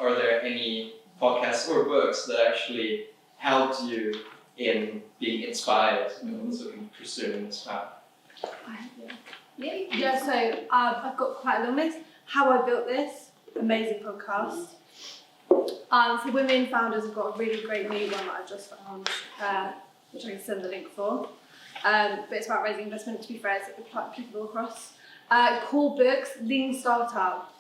are there any podcasts or books that actually helped you in being inspired and also in pursuing this path? Yeah, so I've got quite a long list. How I Built This, amazing podcast. For women founders, I've got a really great new one that I've just found, which I can send the link for. But it's about raising investment, to be fair, it's applicable across. Core books, Lean Startup,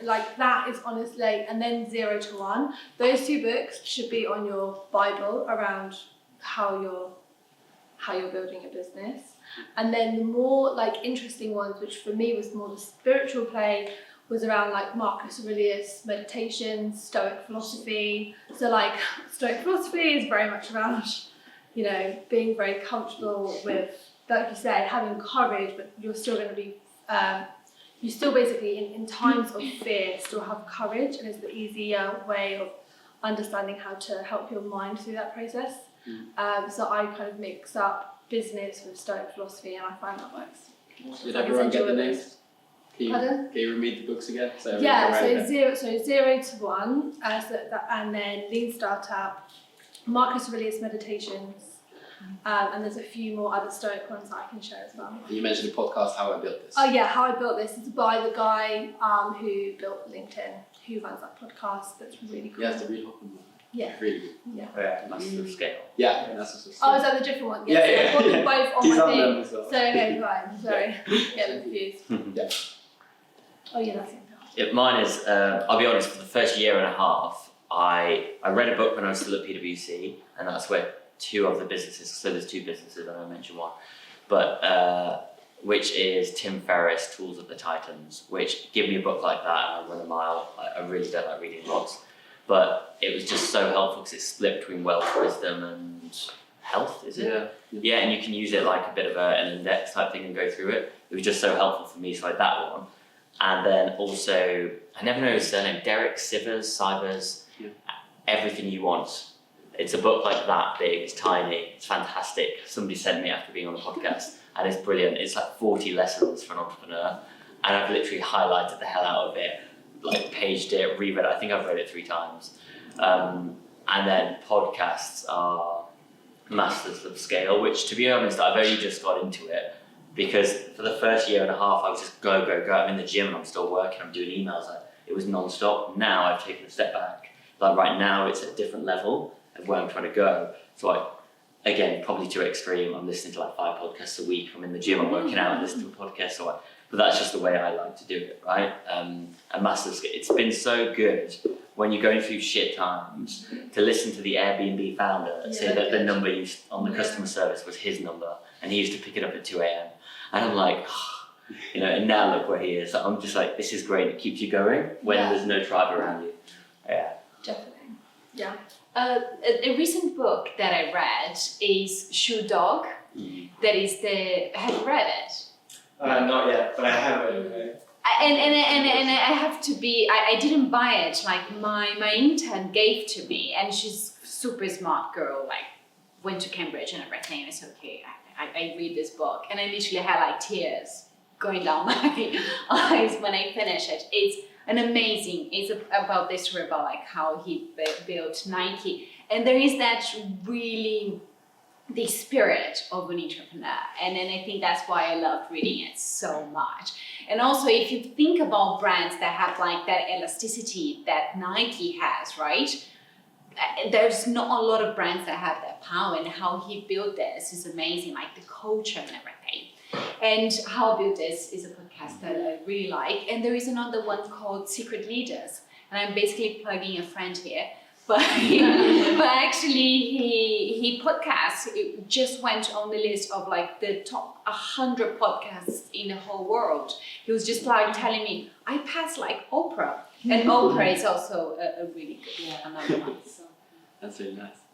like that is honestly, and then 0 to 1. Those 2 books should be on your Bible around how you're building a business. And then the more like interesting ones, which for me was more the spiritual play, was around like Marcus Aurelius' meditations, Stoic philosophy. So like Stoic philosophy is very much around, you know, being very comfortable with, like you said, having courage, but you're still going to be, you still basically in times of fear still have courage, and it's the easier way of understanding how to help your mind through that process. So I kind of mix up business with Stoic philosophy, and I find that works. Did everyone get the names? Pardon? Can you repeat the books again? So 0 to 1, and then Lean Startup, Marcus Aurelius Meditations, and there's a few more other Stoic ones that I can share as well. You mentioned the podcast, How I Built This. Oh yeah, How I Built This is by the guy who built LinkedIn, who runs that podcast. That's really cool. You have to read Hoffman. Yeah. Really good. Yeah. Massive scale. Yeah, that's a scale. Oh, is that the different one? Yeah. I've got them both on He's my on thing. them as well. So okay, fine. Sorry, get them confused. Yeah. Oh yeah, that's it. Yeah, mine is, I'll be honest, for the first year and a half, I read a book when I was still at PwC, and that's where 2 of the businesses, so there's 2 businesses, and I mentioned one, but which is Tim Ferriss' Tools of the Titans, which give me a book like that and I run a mile. I really don't like reading lots, but it was just so helpful because it's split between wealth, wisdom and health, is it? Yeah, and you can use it like a bit of an index type thing and go through it. It was just so helpful for me, so like that one. And then also, I never know his surname, Derek Sivers, Everything You Want. It's a book like that big, it's tiny, it's fantastic. Somebody sent me after being on the podcast, and it's brilliant. It's like 40 lessons for an entrepreneur, and I've literally highlighted the hell out of it, like paged it, reread it. I think I've read it 3 times. And then podcasts are masters of scale, which, to be honest, I've only just got into it because for the first year and a half, I was just go. I'm in the gym and I'm still working, I'm doing emails. It was non-stop. Now I've taken a step back. Like right now, it's at a different level of where I'm trying to go. So again, probably too extreme. I'm listening to like 5 podcasts a week. I'm in the gym, I'm working out and listening to a podcast. But that's just the way I like to do it, right? And masters, it's been so good when you're going through shit times to listen to the Airbnb founder say that the number used on the customer service was his number, and he used to pick it up at 2 a.m. And I'm like, you know, and now look where he is. I'm just like, this is great. It keeps you going when there's no tribe around you. Yeah. Definitely. Yeah. A recent book that I read is Shoe Dog. That is have you read it? Not yet, but I have it. And I have to be, I didn't buy it, like my intern gave to me, and she's super smart girl, like went to Cambridge and everything, and it's okay, I read this book, and I literally had like tears going down my eyes when I finished it. It's about this story about like how he built Nike, and there is that really the spirit of an entrepreneur, and I think that's why I loved reading it so much. And also, if you think about brands that have like that elasticity that Nike has, right? There's not a lot of brands that have that power, and how he built this is amazing, like the culture and everything. And How I Built This is a podcast that I really like. And there is another one called Secret Leaders, and I'm basically plugging a friend here. But actually, he podcasts. It just went on the list of like the top 100 podcasts in the whole world. He was just like telling me, I passed like Oprah, and Oprah is also a really good another one. So That's really nice.